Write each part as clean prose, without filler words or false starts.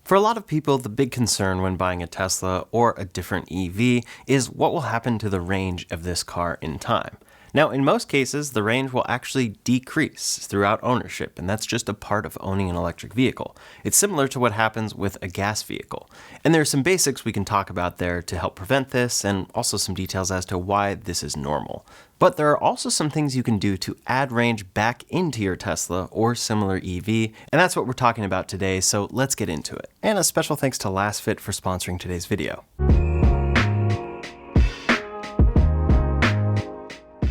For a lot of people, the big concern when buying a Tesla or a different EV is what will happen to the range of this car in time. Now, in most cases, the range will actually decrease throughout ownership, and that's just a part of owning an electric vehicle. It's similar to what happens with a gas vehicle. And there are some basics we can talk about there to help prevent this, and also some details as to why this is normal. But there are also some things you can do to add range back into your Tesla or similar EV, and that's what we're talking about today, so let's get into it. And a special thanks to LastFit for sponsoring today's video.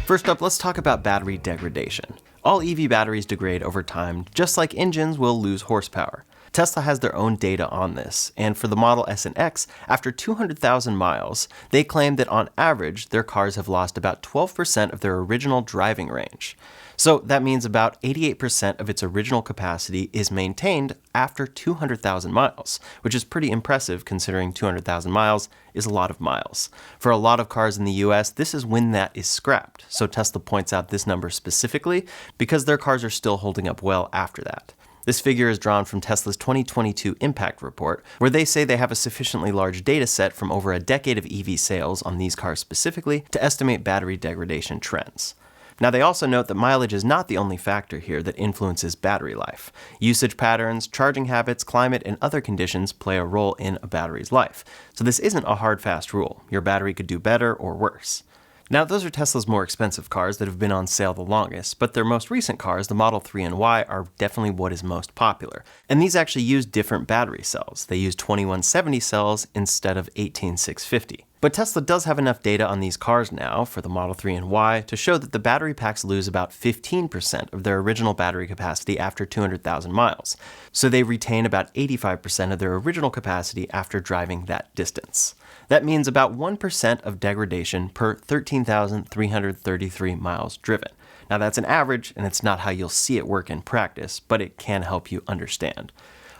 First up, let's talk about battery degradation. All EV batteries degrade over time, just like engines will lose horsepower. Tesla has their own data on this, and for the Model S and X, after 200,000 miles, they claim that on average, their cars have lost about 12% of their original driving range. So that means about 88% of its original capacity is maintained after 200,000 miles, which is pretty impressive considering 200,000 miles is a lot of miles. For a lot of cars in the US, this is when that is scrapped, so Tesla points out this number specifically because their cars are still holding up well after that. This figure is drawn from Tesla's 2022 Impact Report, where they say they have a sufficiently large data set from over a decade of EV sales on these cars specifically to estimate battery degradation trends. Now, they also note that mileage is not the only factor here that influences battery life. Usage patterns, charging habits, climate, and other conditions play a role in a battery's life. So this isn't a hard, fast rule. Your battery could do better or worse. Now, those are Tesla's more expensive cars that have been on sale the longest, but their most recent cars, the Model 3 and Y, are definitely what is most popular. And these actually use different battery cells. They use 2170 cells instead of 18650. But Tesla does have enough data on these cars now, for the Model 3 and Y, to show that the battery packs lose about 15% of their original battery capacity after 200,000 miles. So they retain about 85% of their original capacity after driving that distance. That means about 1% of degradation per 13,333 miles driven. Now that's an average, and it's not how you'll see it work in practice, but it can help you understand.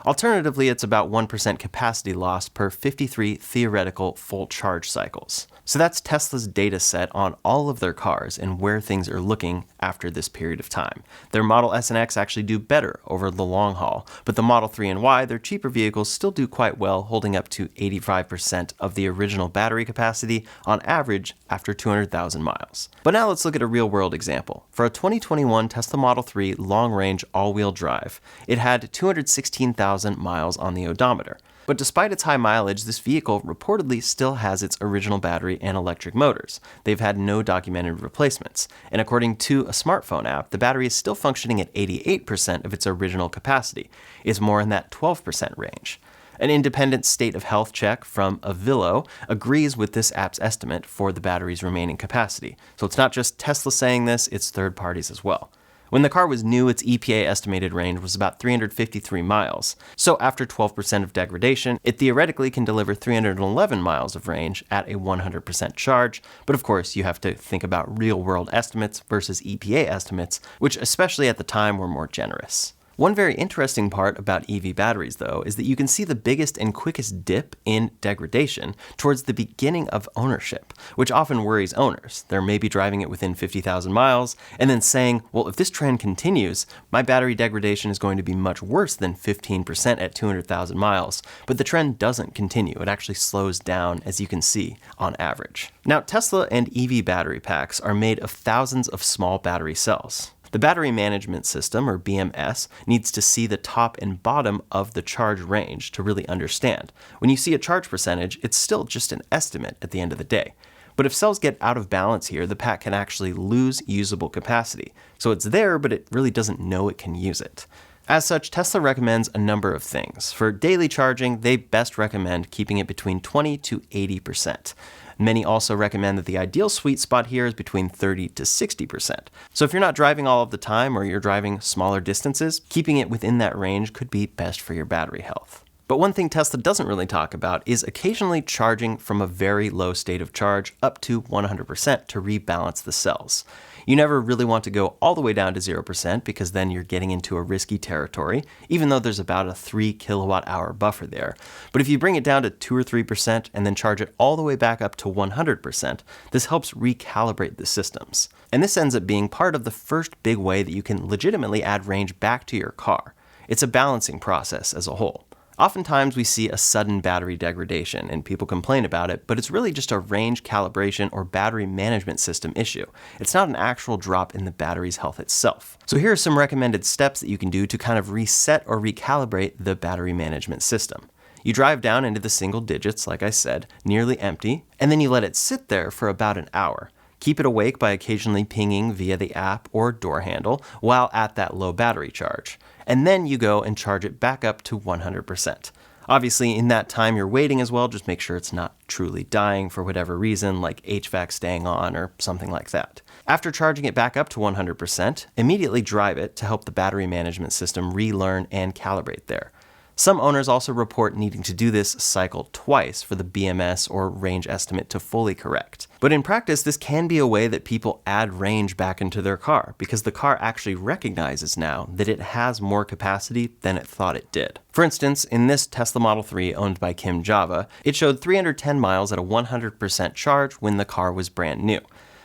Alternatively, it's about 1% capacity loss per 53 theoretical full charge cycles. So that's Tesla's data set on all of their cars and where things are looking after this period of time. Their Model S and X actually do better over the long haul, but the Model 3 and Y, their cheaper vehicles, still do quite well, holding up to 85% of the original battery capacity on average after 200,000 miles. But now let's look at a real-world example. For a 2021 Tesla Model 3 long-range all-wheel drive, it had 216,000 miles on the odometer. But despite its high mileage, this vehicle reportedly still has its original battery and electric motors. They've had no documented replacements. And according to a smartphone app, the battery is still functioning at 88% of its original capacity. It's more in that 12% range. An independent state of health check from Avilo agrees with this app's estimate for the battery's remaining capacity. So it's not just Tesla saying this, it's third parties as well. When the car was new, its EPA estimated range was about 353 miles. So after 12% of degradation, it theoretically can deliver 311 miles of range at a 100% charge. But of course, you have to think about real-world estimates versus EPA estimates, which especially at the time were more generous. One very interesting part about EV batteries, though, is that you can see the biggest and quickest dip in degradation towards the beginning of ownership, which often worries owners. They're maybe driving it within 50,000 miles and then saying, well, if this trend continues, my battery degradation is going to be much worse than 15% at 200,000 miles. But the trend doesn't continue. It actually slows down, as you can see, on average. Now, Tesla and EV battery packs are made of thousands of small battery cells. The battery management system, or BMS, needs to see the top and bottom of the charge range to really understand. When you see a charge percentage, it's still just an estimate at the end of the day. But if cells get out of balance here, the pack can actually lose usable capacity. So it's there, but it really doesn't know it can use it. As such, Tesla recommends a number of things. For daily charging, they best recommend keeping it between 20 to 80%. Many also recommend that the ideal sweet spot here is between 30 to 60%. So if you're not driving all of the time or you're driving smaller distances, keeping it within that range could be best for your battery health. But one thing Tesla doesn't really talk about is occasionally charging from a very low state of charge up to 100% to rebalance the cells. You never really want to go all the way down to 0% because then you're getting into a risky territory, even though there's about a 3 kilowatt hour buffer there. But if you bring it down to 2 or 3% and then charge it all the way back up to 100%, this helps recalibrate the systems. And this ends up being part of the first big way that you can legitimately add range back to your car. It's a balancing process as a whole. Oftentimes we see a sudden battery degradation and people complain about it, but it's really just a range calibration or battery management system issue. It's not an actual drop in the battery's health itself. So here are some recommended steps that you can do to kind of reset or recalibrate the battery management system. You drive down into the single digits, like I said, nearly empty, and then you let it sit there for about an hour. Keep it awake by occasionally pinging via the app or door handle while at that low battery charge. And then you go and charge it back up to 100%. Obviously, in that time you're waiting as well, just make sure it's not truly dying for whatever reason, like HVAC staying on or something like that. After charging it back up to 100%, immediately drive it to help the battery management system relearn and calibrate there. Some owners also report needing to do this cycle twice for the BMS or range estimate to fully correct. But in practice, this can be a way that people add range back into their car because the car actually recognizes now that it has more capacity than it thought it did. For instance, in this Tesla Model 3 owned by Kim Jowua, it showed 310 miles at a 100% charge when the car was brand new.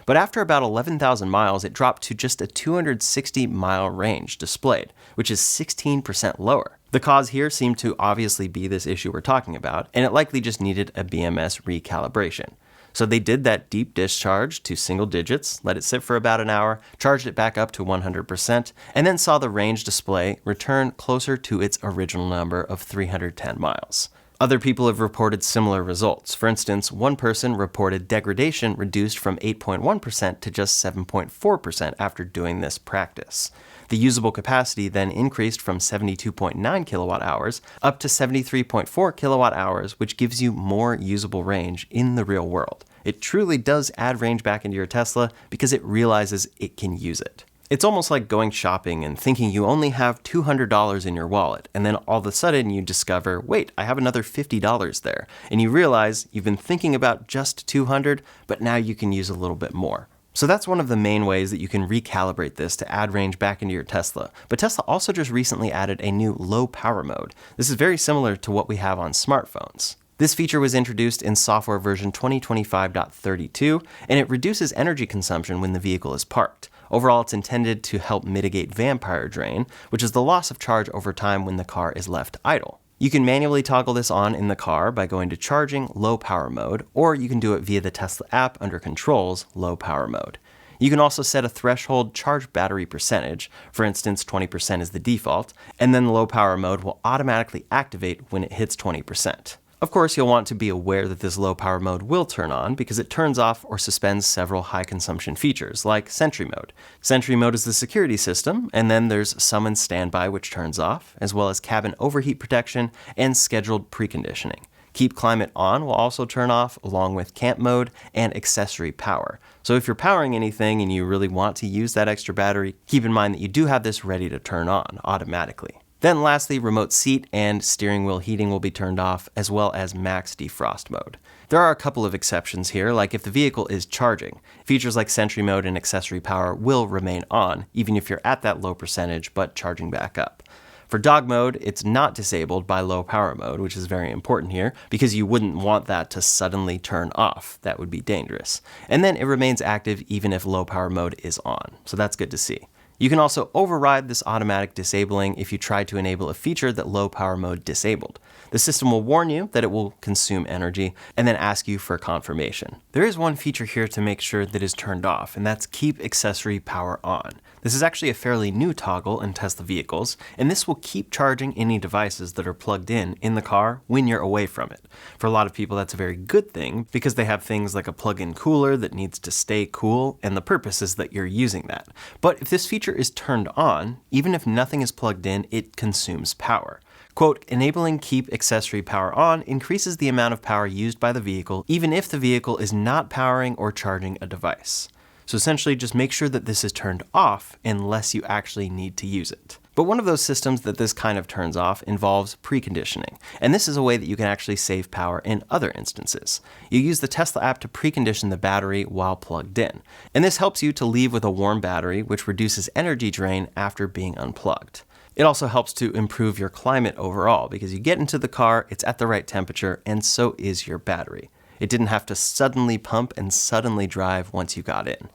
But after about 11,000 miles, it dropped to just a 260-mile range displayed, which is 16% lower. The cause here seemed to obviously be this issue we're talking about, and it likely just needed a BMS recalibration. So they did that deep discharge to single digits, let it sit for about an hour, charged it back up to 100%, and then saw the range display return closer to its original number of 310 miles. Other people have reported similar results. For instance, one person reported degradation reduced from 8.1% to just 7.4% after doing this practice. The usable capacity then increased from 72.9 kilowatt hours up to 73.4 kilowatt hours, which gives you more usable range in the real world. It truly does add range back into your Tesla because it realizes it can use it. It's almost like going shopping and thinking you only have $200 in your wallet, and then all of a sudden you discover, wait, I have another $50 there, and you realize you've been thinking about just $200, but now you can use a little bit more. So that's one of the main ways that you can recalibrate this to add range back into your Tesla. But Tesla also just recently added a new low power mode. This is very similar to what we have on smartphones. This feature was introduced in software version 2025.32, and it reduces energy consumption when the vehicle is parked. Overall, it's intended to help mitigate vampire drain, which is the loss of charge over time when the car is left idle. You can manually toggle this on in the car by going to Charging, Low Power Mode, or you can do it via the Tesla app under Controls, Low Power Mode. You can also set a threshold charge battery percentage, for instance 20% is the default, and then the low power mode will automatically activate when it hits 20%. Of course, you'll want to be aware that this low power mode will turn on because it turns off or suspends several high consumption features like Sentry Mode. Sentry Mode is the security system, and then there's Summon Standby, which turns off, as well as cabin overheat protection and scheduled preconditioning. Keep Climate On will also turn off, along with Camp Mode and Accessory Power. So if you're powering anything and you really want to use that extra battery, keep in mind that you do have this ready to turn on automatically. Then lastly, remote seat and steering wheel heating will be turned off, as well as max defrost mode. There are a couple of exceptions here, like if the vehicle is charging. Features like Sentry Mode and Accessory Power will remain on, even if you're at that low percentage but charging back up. For dog mode, it's not disabled by low power mode, which is very important here, because you wouldn't want that to suddenly turn off. That would be dangerous. And then it remains active even if low power mode is on, so that's good to see. You can also override this automatic disabling if you try to enable a feature that low power mode disabled. The system will warn you that it will consume energy and then ask you for confirmation. There is one feature here to make sure that is turned off, and that's Keep Accessory Power On. This is actually a fairly new toggle in Tesla vehicles, and this will keep charging any devices that are plugged in the car when you're away from it. For a lot of people, that's a very good thing because they have things like a plug-in cooler that needs to stay cool, and the purpose is that you're using that. But if this feature is turned on, even if nothing is plugged in, it consumes power. Quote, enabling Keep Accessory Power On increases the amount of power used by the vehicle, even if the vehicle is not powering or charging a device. So essentially, just make sure that this is turned off unless you actually need to use it. But one of those systems that this kind of turns off involves preconditioning, and this is a way that you can actually save power in other instances. You use the Tesla app to precondition the battery while plugged in, and this helps you to leave with a warm battery, which reduces energy drain after being unplugged. It also helps to improve your climate overall because you get into the car, it's at the right temperature, and so is your battery. It didn't have to suddenly pump and suddenly drive once you got in.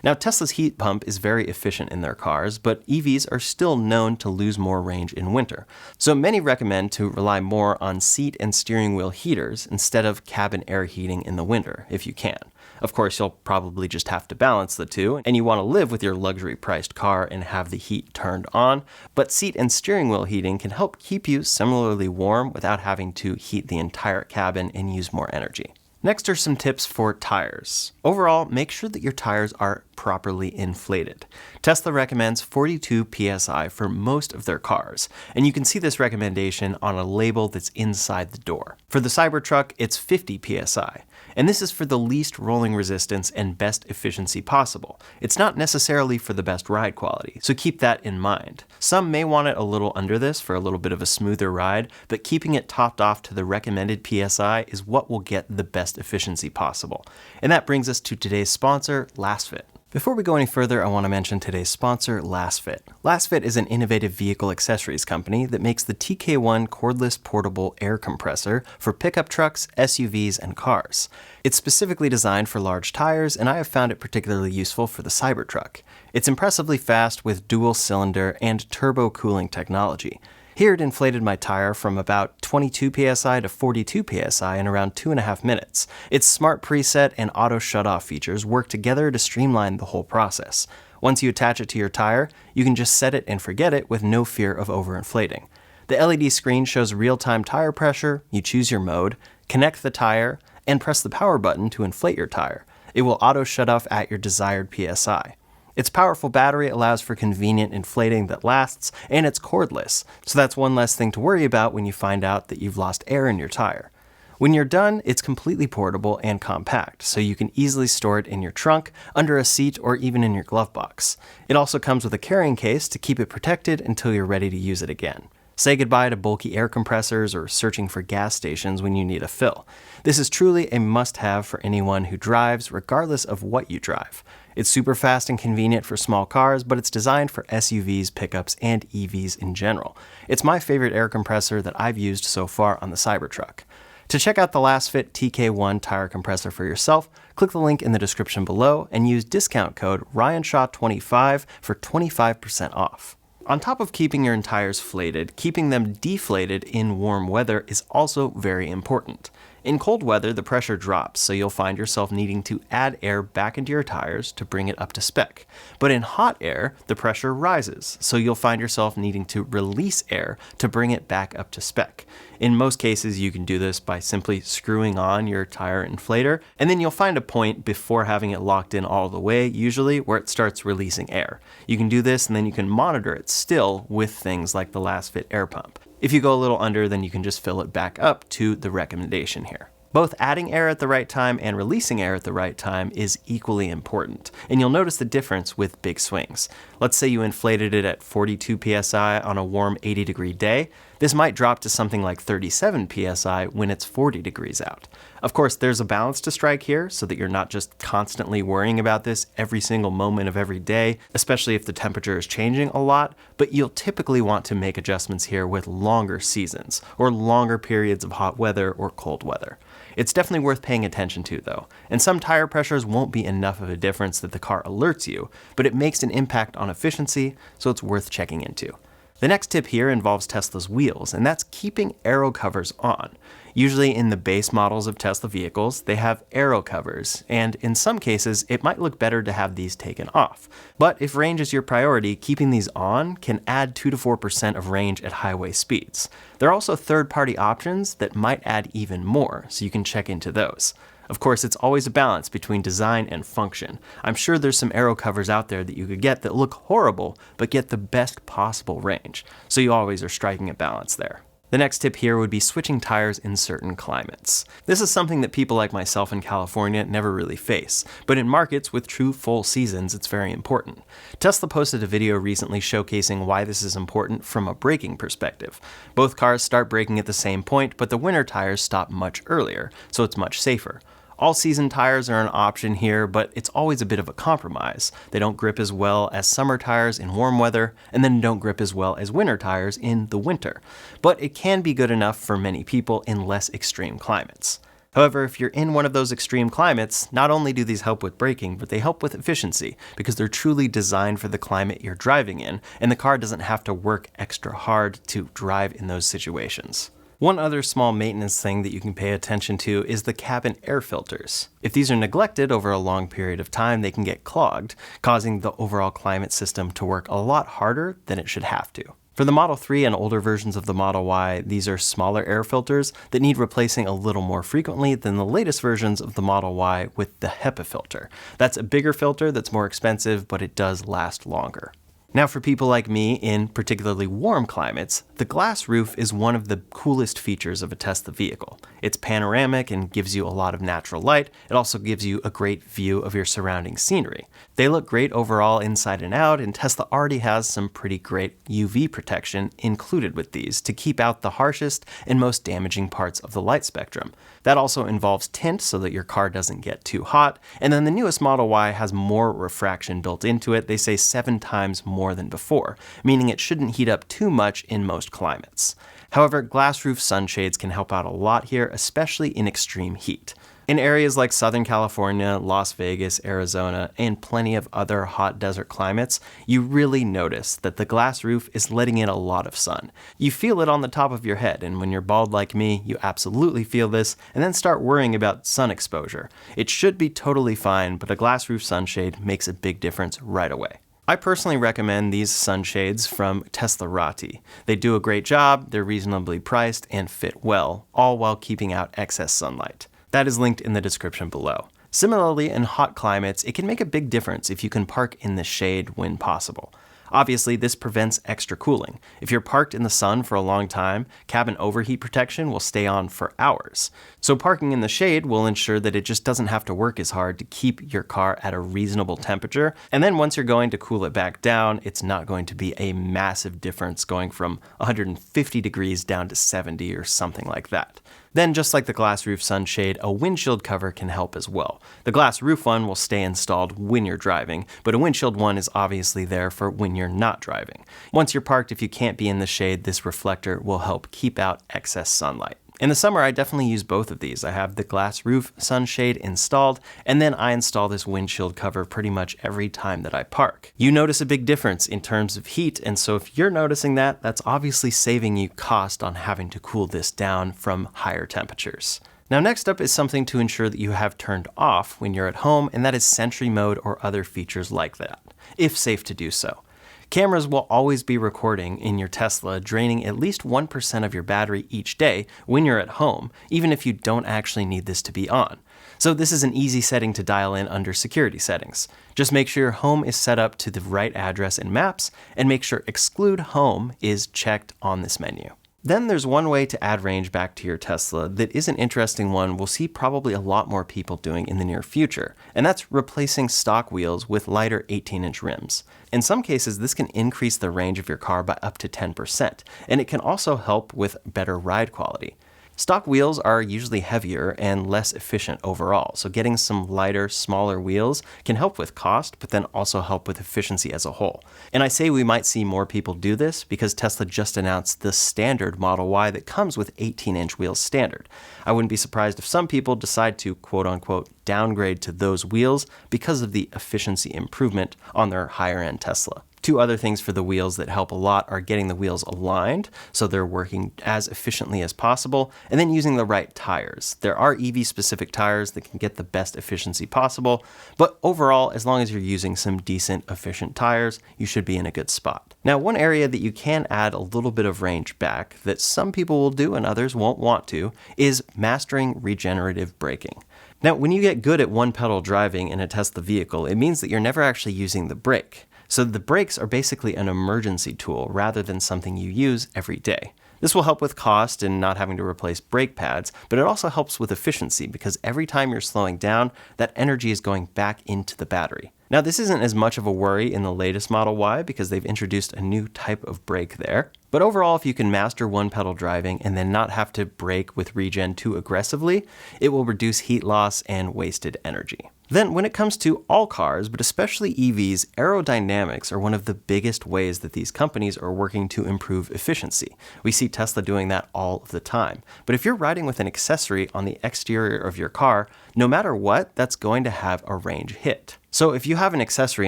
Now, Tesla's heat pump is very efficient in their cars, but EVs are still known to lose more range in winter. So many recommend to rely more on seat and steering wheel heaters instead of cabin air heating in the winter, if you can. Of course, you'll probably just have to balance the two, and you want to live with your luxury-priced car and have the heat turned on, but seat and steering wheel heating can help keep you similarly warm without having to heat the entire cabin and use more energy. Next are some tips for tires. Overall, make sure that your tires are properly inflated. Tesla recommends 42 psi for most of their cars, and you can see this recommendation on a label that's inside the door. For the Cybertruck, it's 50 psi, and this is for the least rolling resistance and best efficiency possible. It's not necessarily for the best ride quality, so keep that in mind. Some may want it a little under this for a little bit of a smoother ride, but keeping it topped off to the recommended psi is what will get the best efficiency possible. And that brings us to today's sponsor, LastFit. Before we go any further, I want to mention today's sponsor, LastFit. LastFit is an innovative vehicle accessories company that makes the TK1 cordless portable air compressor for pickup trucks, SUVs, and cars. It's specifically designed for large tires, and I have found it particularly useful for the Cybertruck. It's impressively fast with dual cylinder and turbo cooling technology. Here it inflated my tire from about 22 psi to 42 psi in around 2.5 minutes. Its smart preset and auto shutoff features work together to streamline the whole process. Once you attach it to your tire, you can just set it and forget it with no fear of overinflating. The LED screen shows real-time tire pressure, you choose your mode, connect the tire, and press the power button to inflate your tire. It will auto shut off at your desired psi. Its powerful battery allows for convenient inflating that lasts, and it's cordless, so that's one less thing to worry about when you find out that you've lost air in your tire. When you're done, it's completely portable and compact, so you can easily store it in your trunk, under a seat, or even in your glove box. It also comes with a carrying case to keep it protected until you're ready to use it again. Say goodbye to bulky air compressors or searching for gas stations when you need a fill. This is truly a must-have for anyone who drives, regardless of what you drive. It's super fast and convenient for small cars, but it's designed for SUVs, pickups, and EVs in general. It's my favorite air compressor that I've used so far on the Cybertruck. To check out the LastFit TK1 tire compressor for yourself, click the link in the description below and use discount code RyanShaw25 for 25% off. On top of keeping your tires inflated, keeping them deflated in warm weather is also very important. In cold weather, the pressure drops, so you'll find yourself needing to add air back into your tires to bring it up to spec. But in hot air, the pressure rises, so you'll find yourself needing to release air to bring it back up to spec. In most cases, you can do this by simply screwing on your tire inflator, and then you'll find a point before having it locked in all the way, usually, where it starts releasing air. You can do this, and then you can monitor it still with things like the LastFit air pump. If you go a little under, then you can just fill it back up to the recommendation here. Both adding air at the right time and releasing air at the right time is equally important, and you'll notice the difference with big swings. Let's say you inflated it at 42 psi on a warm 80-degree day. This might drop to something like 37 psi when it's 40 degrees out. Of course, there's a balance to strike here so that you're not just constantly worrying about this every single moment of every day, especially if the temperature is changing a lot, but you'll typically want to make adjustments here with longer seasons or longer periods of hot weather or cold weather. It's definitely worth paying attention to though, and some tire pressures won't be enough of a difference that the car alerts you, but it makes an impact on efficiency, so it's worth checking into. The next tip here involves Tesla's wheels, and that's keeping aero covers on. Usually in the base models of Tesla vehicles, they have aero covers, and in some cases, it might look better to have these taken off. But if range is your priority, keeping these on can add 2 to 4% of range at highway speeds. There are also third-party options that might add even more, so you can check into those. Of course, it's always a balance between design and function. I'm sure there's some aero covers out there that you could get that look horrible, but get the best possible range. So you always are striking a balance there. The next tip here would be switching tires in certain climates. This is something that people like myself in California never really face, but in markets with true full seasons, it's very important. Tesla posted a video recently showcasing why this is important from a braking perspective. Both cars start braking at the same point, but the winter tires stop much earlier, so it's much safer. All-season tires are an option here, but it's always a bit of a compromise. They don't grip as well as summer tires in warm weather, and then don't grip as well as winter tires in the winter. But it can be good enough for many people in less extreme climates. However, if you're in one of those extreme climates, not only do these help with braking, but they help with efficiency because they're truly designed for the climate you're driving in, and the car doesn't have to work extra hard to drive in those situations. One other small maintenance thing that you can pay attention to is the cabin air filters. If these are neglected over a long period of time, they can get clogged, causing the overall climate system to work a lot harder than it should have to. For the Model 3 and older versions of the Model Y, these are smaller air filters that need replacing a little more frequently than the latest versions of the Model Y with the HEPA filter. That's a bigger filter that's more expensive, but it does last longer. Now for people like me in particularly warm climates, the glass roof is one of the coolest features of a Tesla vehicle. It's panoramic and gives you a lot of natural light. It also gives you a great view of your surrounding scenery. They look great overall inside and out, and Tesla already has some pretty great UV protection included with these to keep out the harshest and most damaging parts of the light spectrum. That also involves tint so that your car doesn't get too hot, and then the newest Model Y has more refraction built into it. They say 7 times more than before, meaning it shouldn't heat up too much in most climates. However, glass roof sunshades can help out a lot here, especially in extreme heat. In areas like Southern California, Las Vegas, Arizona, and plenty of other hot desert climates, you really notice that the glass roof is letting in a lot of sun. You feel it on the top of your head, and when you're bald like me, you absolutely feel this, and then start worrying about sun exposure. It should be totally fine, but a glass roof sunshade makes a big difference right away. I personally recommend these sunshades from Teslarati. They do a great job, they're reasonably priced, and fit well, all while keeping out excess sunlight. That is linked in the description below. Similarly, in hot climates, it can make a big difference if you can park in the shade when possible. Obviously, this prevents extra cooling. If you're parked in the sun for a long time, cabin overheat protection will stay on for hours. So parking in the shade will ensure that it just doesn't have to work as hard to keep your car at a reasonable temperature. And then once you're going to cool it back down, it's not going to be a massive difference going from 150 degrees down to 70 or something like that. Then, just like the glass roof sunshade, a windshield cover can help as well. The glass roof one will stay installed when you're driving, but a windshield one is obviously there for when you're not driving. Once you're parked, if you can't be in the shade, this reflector will help keep out excess sunlight. In the summer, I definitely use both of these. I have the glass roof sunshade installed, and then I install this windshield cover pretty much every time that I park. You notice a big difference in terms of heat, and so if you're noticing that, that's obviously saving you cost on having to cool this down from higher temperatures. Now next up is something to ensure that you have turned off when you're at home, and that is Sentry Mode or other features like that, if safe to do so. Cameras will always be recording in your Tesla, draining at least 1% of your battery each day when you're at home, even if you don't actually need this to be on. So this is an easy setting to dial in under security settings. Just make sure your home is set up to the right address in Maps, and make sure Exclude Home is checked on this menu. Then there's one way to add range back to your Tesla that is an interesting one we'll see probably a lot more people doing in the near future, and that's replacing stock wheels with lighter 18-inch rims. In some cases, this can increase the range of your car by up to 10%, and it can also help with better ride quality. Stock wheels are usually heavier and less efficient overall, so getting some lighter, smaller wheels can help with cost, but then also help with efficiency as a whole. And I say we might see more people do this because Tesla just announced the standard Model Y that comes with 18-inch wheels standard. I wouldn't be surprised if some people decide to quote-unquote downgrade to those wheels because of the efficiency improvement on their higher-end Tesla. Two other things for the wheels that help a lot are getting the wheels aligned so they're working as efficiently as possible, and then using the right tires. There are EV-specific tires that can get the best efficiency possible, but overall, as long as you're using some decent, efficient tires, you should be in a good spot. Now, one area that you can add a little bit of range back that some people will do and others won't want to is mastering regenerative braking. Now, when you get good at one-pedal driving in a Tesla vehicle, it means that you're never actually using the brake. So the brakes are basically an emergency tool rather than something you use every day. This will help with cost and not having to replace brake pads, but it also helps with efficiency because every time you're slowing down, that energy is going back into the battery. Now, this isn't as much of a worry in the latest Model Y because they've introduced a new type of brake there. But overall, if you can master one-pedal driving and then not have to brake with regen too aggressively, it will reduce heat loss and wasted energy. Then when it comes to all cars, but especially EVs, aerodynamics are one of the biggest ways that these companies are working to improve efficiency. We see Tesla doing that all of the time. But if you're riding with an accessory on the exterior of your car, no matter what, that's going to have a range hit. So if you have an accessory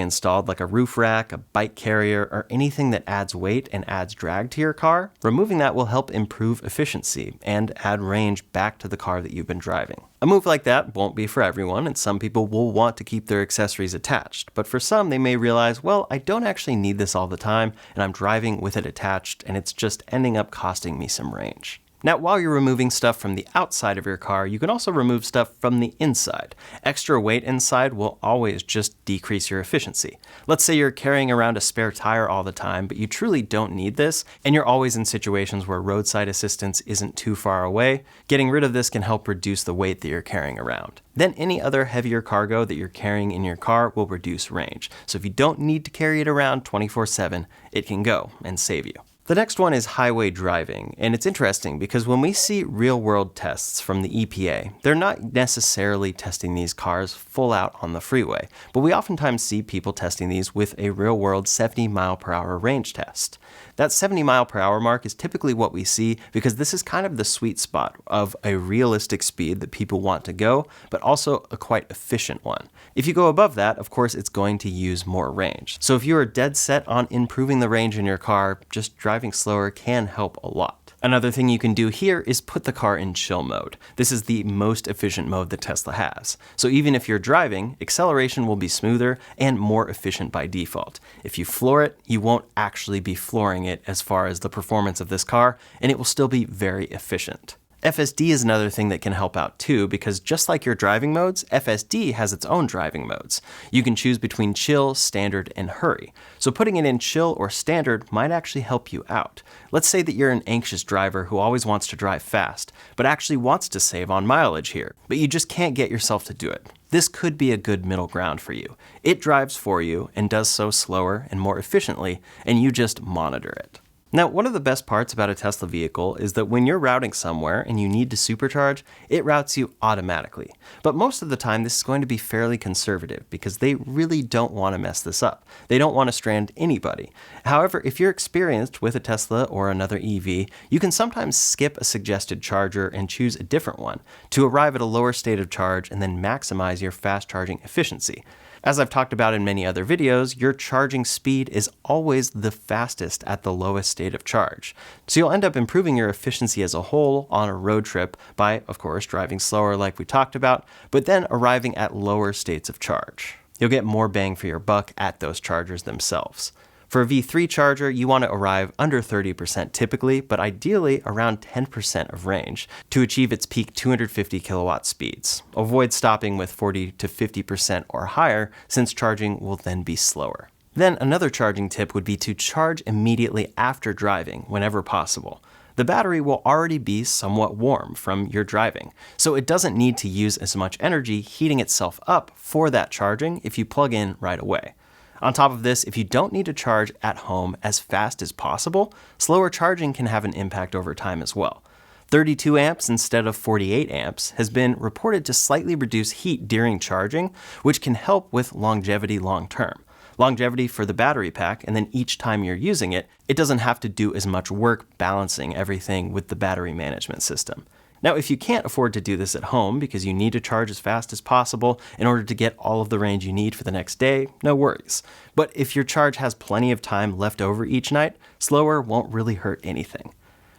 installed like a roof rack, a bike carrier, or anything that adds weight and adds drag to your car, removing that will help improve efficiency and add range back to the car that you've been driving. A move like that won't be for everyone, and some people will want to keep their accessories attached, but for some they may realize, well, I don't actually need this all the time, and I'm driving with it attached, and it's just ending up costing me some range. Now, while you're removing stuff from the outside of your car, you can also remove stuff from the inside. Extra weight inside will always just decrease your efficiency. Let's say you're carrying around a spare tire all the time, but you truly don't need this, and you're always in situations where roadside assistance isn't too far away. Getting rid of this can help reduce the weight that you're carrying around. Then any other heavier cargo that you're carrying in your car will reduce range. So if you don't need to carry it around 24/7, it can go and save you. The next one is highway driving, and it's interesting because when we see real-world tests from the EPA, they're not necessarily testing these cars full out on the freeway, but we oftentimes see people testing these with a real-world 70-mile-per-hour range test. That 70-mile-per-hour mark is typically what we see because this is kind of the sweet spot of a realistic speed that people want to go, but also a quite efficient one. If you go above that, of course, it's going to use more range. So if you are dead set on improving the range in your car, just driving slower can help a lot. Another thing you can do here is put the car in chill mode. This is the most efficient mode that Tesla has. So even if you're driving, acceleration will be smoother and more efficient by default. If you floor it, you won't actually be flooring it as far as the performance of this car, and it will still be very efficient. FSD is another thing that can help out too, because just like your driving modes, FSD has its own driving modes. You can choose between chill, standard, and hurry. So putting it in chill or standard might actually help you out. Let's say that you're an anxious driver who always wants to drive fast, but actually wants to save on mileage here, but you just can't get yourself to do it. This could be a good middle ground for you. It drives for you and does so slower and more efficiently, and you just monitor it. Now, one of the best parts about a Tesla vehicle is that when you're routing somewhere and you need to supercharge, it routes you automatically. But most of the time, this is going to be fairly conservative because they really don't want to mess this up. They don't want to strand anybody. However, if you're experienced with a Tesla or another EV, you can sometimes skip a suggested charger and choose a different one to arrive at a lower state of charge and then maximize your fast charging efficiency. As I've talked about in many other videos, your charging speed is always the fastest at the lowest state of charge. So you'll end up improving your efficiency as a whole on a road trip by, of course, driving slower like we talked about, but then arriving at lower states of charge. You'll get more bang for your buck at those chargers themselves. For a V3 charger, you want to arrive under 30% typically, but ideally around 10% of range to achieve its peak 250 kilowatt speeds. Avoid stopping with 40 to 50% or higher, since charging will then be slower. Then another charging tip would be to charge immediately after driving, whenever possible. The battery will already be somewhat warm from your driving, so it doesn't need to use as much energy heating itself up for that charging if you plug in right away. On top of this, if you don't need to charge at home as fast as possible, slower charging can have an impact over time as well. 32 amps instead of 48 amps has been reported to slightly reduce heat during charging, which can help with longevity long term. Longevity for the battery pack, and then each time you're using it, it doesn't have to do as much work balancing everything with the battery management system. Now, if you can't afford to do this at home because you need to charge as fast as possible in order to get all of the range you need for the next day, no worries. But if your charge has plenty of time left over each night, slower won't really hurt anything.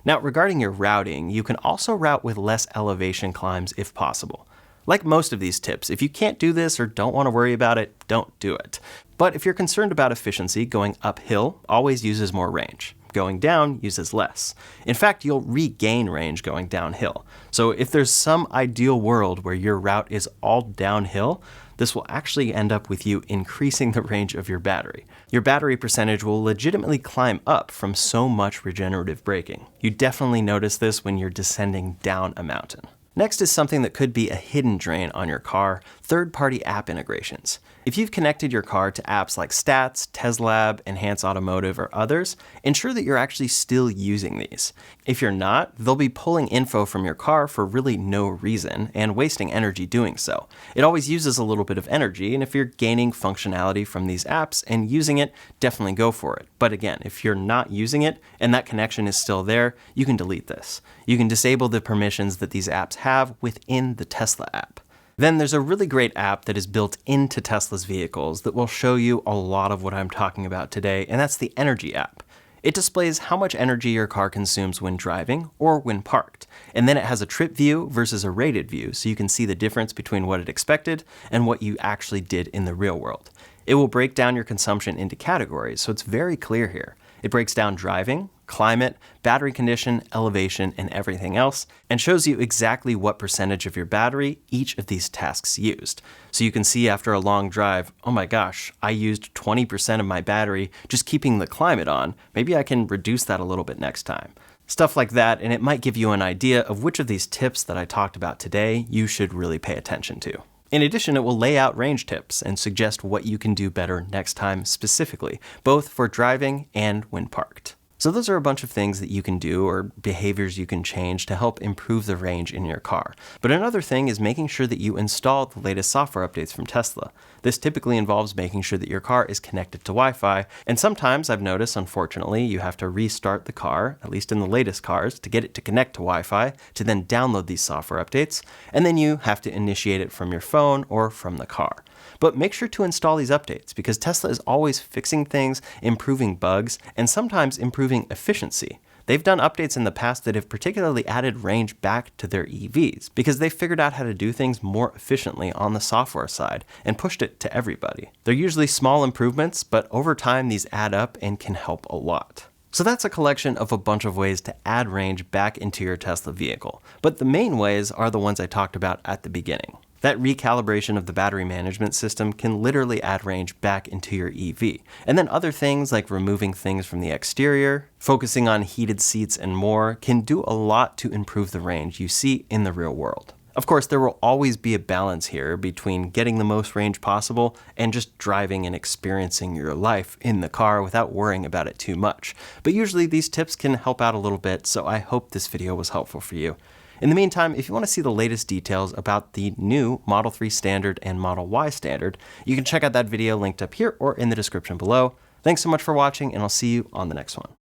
Now, regarding your routing, you can also route with less elevation climbs if possible. Like most of these tips, if you can't do this or don't want to worry about it, don't do it. But if you're concerned about efficiency, going uphill always uses more range. Going down uses less. In fact, you'll regain range going downhill. So if there's some ideal world where your route is all downhill, this will actually end up with you increasing the range of your battery. Your battery percentage will legitimately climb up from so much regenerative braking. You definitely notice this when you're descending down a mountain. Next is something that could be a hidden drain on your car: third-party app integrations. If If you've connected your car to apps like Stats, Teslab, Enhance Automotive, or others, ensure that you're actually still using these. If you're not, they'll be pulling info from your car for really no reason and wasting energy doing so. It always uses a little bit of energy, and if you're gaining functionality from these apps and using it, definitely go for it. But again, if you're not using it and that connection is still there, you can delete this. You can disable the permissions that these apps have within the Tesla app. Then there's a really great app that is built into Tesla's vehicles that will show you a lot of what I'm talking about today, and that's the Energy app. It displays how much energy your car consumes when driving or when parked, and then it has a trip view versus a rated view, so you can see the difference between what it expected and what you actually did in the real world. It will break down your consumption into categories, so it's very clear here. It breaks down driving, climate, battery condition, elevation, and everything else, and shows you exactly what percentage of your battery each of these tasks used. So you can see after a long drive, oh my gosh, I used 20% of my battery just keeping the climate on. Maybe I can reduce that a little bit next time. Stuff like that, and it might give you an idea of which of these tips that I talked about today you should really pay attention to. In addition, it will lay out range tips and suggest what you can do better next time specifically, both for driving and when parked. So those are a bunch of things that you can do or behaviors you can change to help improve the range in your car. But another thing is making sure that you install the latest software updates from Tesla. This typically involves making sure that your car is connected to Wi-Fi, and sometimes I've noticed, unfortunately, you have to restart the car, at least in the latest cars, to get it to connect to Wi-Fi, to then download these software updates, and then you have to initiate it from your phone or from the car. But make sure to install these updates because Tesla is always fixing things, improving bugs, and sometimes improving efficiency. They've done updates in the past that have particularly added range back to their EVs because they figured out how to do things more efficiently on the software side and pushed it to everybody. They're usually small improvements, but over time these add up and can help a lot. So that's a collection of a bunch of ways to add range back into your Tesla vehicle. But the main ways are the ones I talked about at the beginning. That recalibration of the battery management system can literally add range back into your EV. And then other things like removing things from the exterior, focusing on heated seats and more can do a lot to improve the range you see in the real world. Of course, there will always be a balance here between getting the most range possible and just driving and experiencing your life in the car without worrying about it too much. But usually these tips can help out a little bit, so I hope this video was helpful for you. In the meantime, if you want to see the latest details about the new Model 3 Standard and Model Y Standard, you can check out that video linked up here or in the description below. Thanks so much for watching, and I'll see you on the next one.